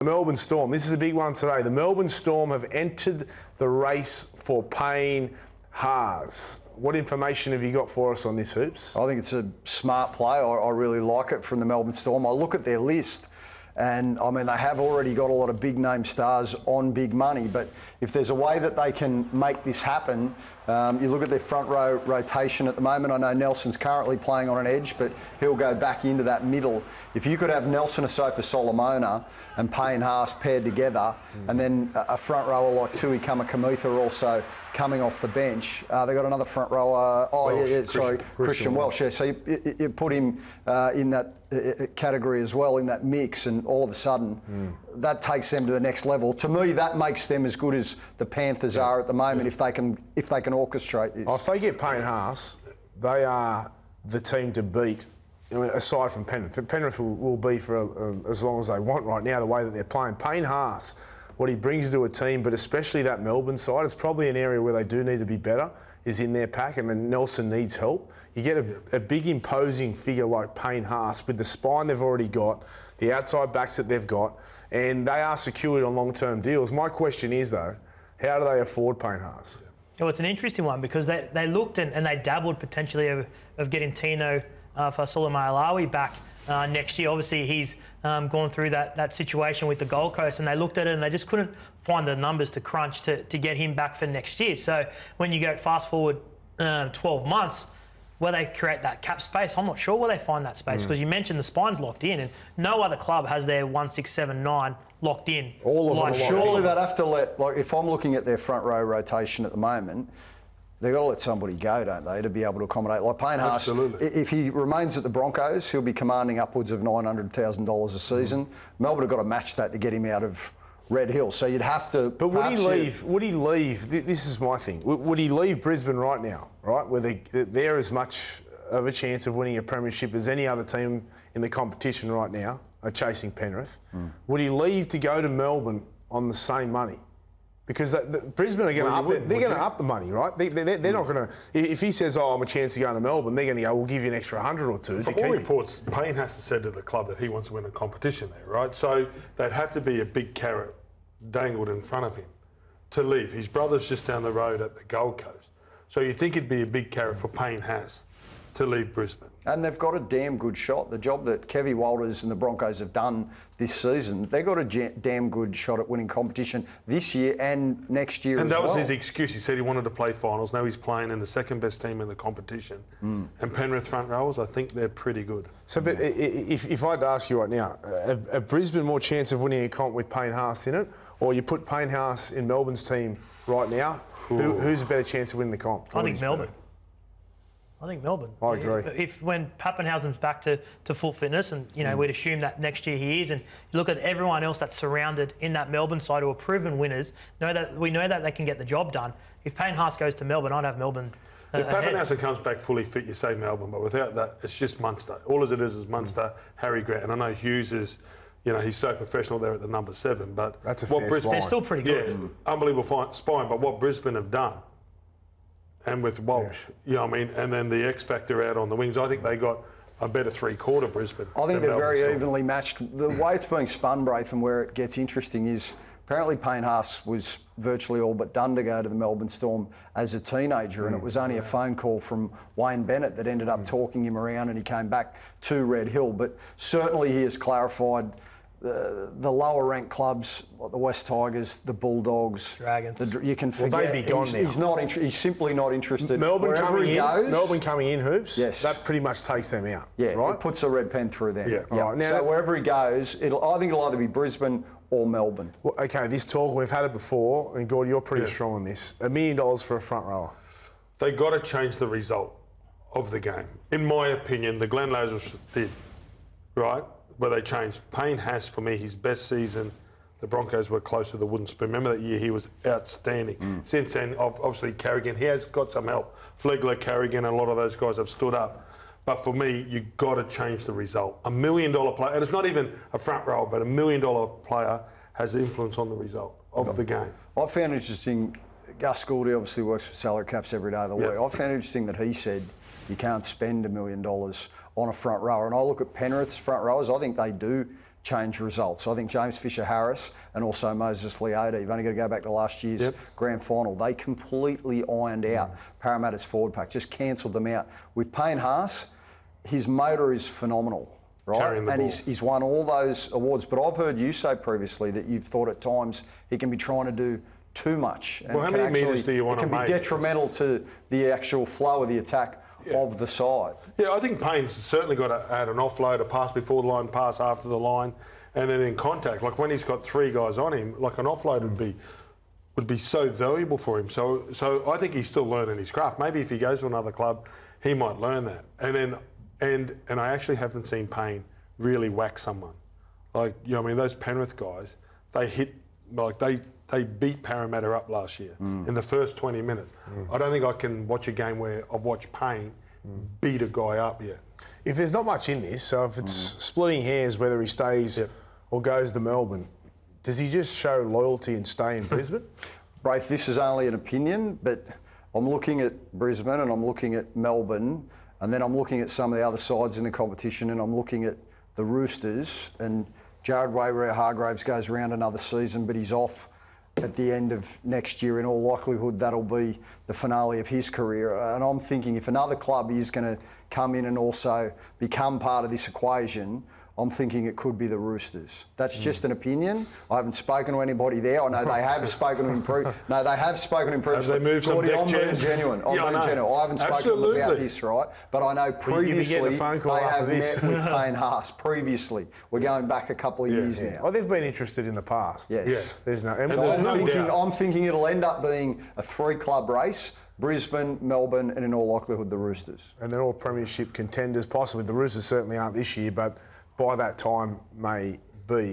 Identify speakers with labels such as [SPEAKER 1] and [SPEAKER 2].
[SPEAKER 1] The Melbourne Storm. This is a big one today. The Melbourne Storm have entered the race for Payne Haas. What information have you got for us on this, Hoops?
[SPEAKER 2] I think it's a smart play. I really like it from the Melbourne Storm. I look at their list and, I mean, they have already got a lot of big-name stars on big money, but if there's a way that they can make this happen, you look at their front row rotation at the moment. I know Nelson's currently playing on an edge, but he'll go back into that middle. If you could have Nelson Asofa Solomona and Payne Haas paired together, and then a front rower like Tui Kamikamica also coming off the bench. They've got another front rower. Christian Welsh. Yeah, so you put him in that category as well, in that mix, and all of a sudden that takes them to the next level. To me, that makes them as good as the Panthers are at the moment if they can orchestrate this.
[SPEAKER 1] If they get Payne Haas, they are the team to beat. I mean, aside from Penrith. Penrith will be for as long as they want right now, the way that they're playing. Payne Haas, what he brings to a team, but especially that Melbourne side, it's probably an area where they do need to be better, is in their pack, and then Nelson needs help. You get a big imposing figure like Payne Haas with the spine they've already got, the outside backs that they've got, and they are secured on long-term deals. My question is, though, how do they afford Payne Haas?
[SPEAKER 3] Well, it's an interesting one because they looked and they dabbled potentially of getting Tino Fa'asuamaleaui back next year. Obviously, he's gone through that situation with the Gold Coast, and they looked at it and they just couldn't find the numbers to crunch to get him back for next year. So when you go fast forward 12 months, where they create that cap space, I'm not sure where they find that space because you mentioned the spine's locked in, and no other club has their 1, 6, 7, 9 locked in.
[SPEAKER 1] All of them.
[SPEAKER 2] Surely they'd have to let, like, if I'm looking at their front row rotation at the moment, they've got to let somebody go, don't they, to be able to accommodate. Like Payne Haas, if he remains at the Broncos, he'll be commanding upwards of $900,000 a season. Melbourne have got to match that to get him out of Red Hill. So you'd have to.
[SPEAKER 1] But would he leave? Would he leave? This is my thing. Would he leave Brisbane right now? Right, where they're as much of a chance of winning a premiership as any other team in the competition right now are chasing Penrith. Would he leave to go to Melbourne on the same money? Because Brisbane are going to they're going to up the money, right? They're not going to. If he says, "Oh, I'm a chance to go to Melbourne," they're going to go, "We'll give you an extra 100 or 2."
[SPEAKER 4] From all reports, Payne has said to the club that he wants to win a competition there, right? So there'd have to be a big carrot dangled in front of him to leave. His brother's just down the road at the Gold Coast. So you think it'd be a big carrot for Payne Haas to leave Brisbane.
[SPEAKER 2] And they've got a damn good shot. The job that Kevy Walters and the Broncos have done this season, they've got a damn good shot at winning competition this year and next year as well.
[SPEAKER 4] And that was his excuse. He said he wanted to play finals. Now he's playing in the second best team in the competition. And Penrith front rowers, I think they're pretty good.
[SPEAKER 1] So, but if I'd ask you right now, a Brisbane more chance of winning a comp with Payne Haas in it, or you put Payne Haas in Melbourne's team right now, who's a better chance of winning the comp?
[SPEAKER 3] I think Melbourne. I think Melbourne.
[SPEAKER 1] I agree.
[SPEAKER 3] When Pappenhausen's back to full fitness, and we'd assume that next year he is, and you look at everyone else that's surrounded in that Melbourne side who are proven winners, we know that they can get the job done. If Payne Haas goes to Melbourne, I'd have Melbourne.
[SPEAKER 4] If Pappenhausen comes back fully fit, you say Melbourne, but without that, it's just Munster. All it is Munster, Harry Grant, and I know Hughes is. He's so professional there at the number 7, but
[SPEAKER 1] that's a fair spine.
[SPEAKER 3] They're still pretty good.
[SPEAKER 4] Yeah, unbelievable spine. But what Brisbane have done, and with Walsh, and then the X factor out on the wings, I think they got a better three-quarter Brisbane.
[SPEAKER 2] I think they're very evenly matched. The way it's being spun, Braith, and where it gets interesting is apparently Payne Haas was virtually all but done to go to the Melbourne Storm as a teenager, and it was only a phone call from Wayne Bennett that ended up talking him around, and he came back to Red Hill. But certainly he has clarified the lower ranked clubs like the West Tigers, the Bulldogs,
[SPEAKER 3] Dragons.
[SPEAKER 2] You can forget.
[SPEAKER 1] Well, they'd be gone now.
[SPEAKER 2] He's simply not interested.
[SPEAKER 1] Melbourne coming in, Hoops.
[SPEAKER 2] Yes,
[SPEAKER 1] that pretty much takes them out.
[SPEAKER 2] Yeah,
[SPEAKER 1] right.
[SPEAKER 2] It puts a red pen through them.
[SPEAKER 4] Yeah.
[SPEAKER 1] Right. Now,
[SPEAKER 2] so wherever he goes, I think it'll either be Brisbane or Melbourne.
[SPEAKER 1] Well, okay, this talk we've had it before, and Gordy, you're pretty strong on this. $1 million for a front rower.
[SPEAKER 4] They got to change the result of the game. In my opinion, the Glenn Lazarus did, right? Where they changed. Payne Haas, for me, his best season, the Broncos were close to the wooden spoon. Remember that year he was outstanding. Since then, obviously, Carrigan, he has got some help. Flegler, Carrigan, and a lot of those guys have stood up. But for me, you've got to change the result. $1 million player, and it's not even a front row, but $1 million player has influence on the result of the game.
[SPEAKER 2] I found interesting, Gus Gouldy obviously works for salary caps every day of the week. I found interesting that he said you can't spend $1 million on a front rower. And I look at Penrith's front rowers, I think they do change results. I think James Fisher-Harris and also Moses Leota, you've only got to go back to last year's grand final, they completely ironed out Parramatta's forward pack, just cancelled them out. With Payne Haas, his motor is phenomenal, right? And he's won all those awards. But I've heard you say previously that you've thought at times he can be trying to do too much. And
[SPEAKER 4] well, how many metres do you want to make?
[SPEAKER 2] It can be detrimental to the actual flow of the attack of the side.
[SPEAKER 4] Yeah, I think Payne's certainly got to add an offload, a pass before the line, pass after the line, and then in contact. Like when he's got 3 guys on him, like an offload would be so valuable for him. So I think he's still learning his craft. Maybe if he goes to another club, he might learn that. And then and I actually haven't seen Payne really whack someone. Like, you know, I mean, those Penrith guys, they hit, like they beat Parramatta up last year in the first 20 minutes. I don't think I can watch a game where I've watched Payne beat a guy up yet.
[SPEAKER 1] If there's not much in this, so if it's splitting hairs whether he stays or goes to Melbourne, does he just show loyalty and stay in Brisbane?
[SPEAKER 2] Braith, this is only an opinion, but I'm looking at Brisbane and I'm looking at Melbourne, and then I'm looking at some of the other sides in the competition, and I'm looking at the Roosters, and Jared Waerea-Hargreaves goes around another season, but he's off at the end of next year. In all likelihood, that'll be the finale of his career. And I'm thinking if another club is going to come in and also become part of this equation, I'm thinking it could be the Roosters. That's just an opinion. I haven't spoken to anybody there. I know they have spoken to him. They have spoken to him previously.
[SPEAKER 4] Have they moved some deck
[SPEAKER 2] I'm being
[SPEAKER 4] chairs?
[SPEAKER 2] genuine. I'm being genuine. I haven't spoken to them about this, right? But I know previously they have met with Payne Haas. Previously, we're going back a couple of years now.
[SPEAKER 1] Well, they've been interested in the past.
[SPEAKER 2] Yes.
[SPEAKER 1] There's no.
[SPEAKER 2] I'm thinking it'll end up being a 3-club race. Brisbane, Melbourne, and in all likelihood the Roosters.
[SPEAKER 1] And they're all premiership contenders, possibly. The Roosters certainly aren't this year, but by that time may be.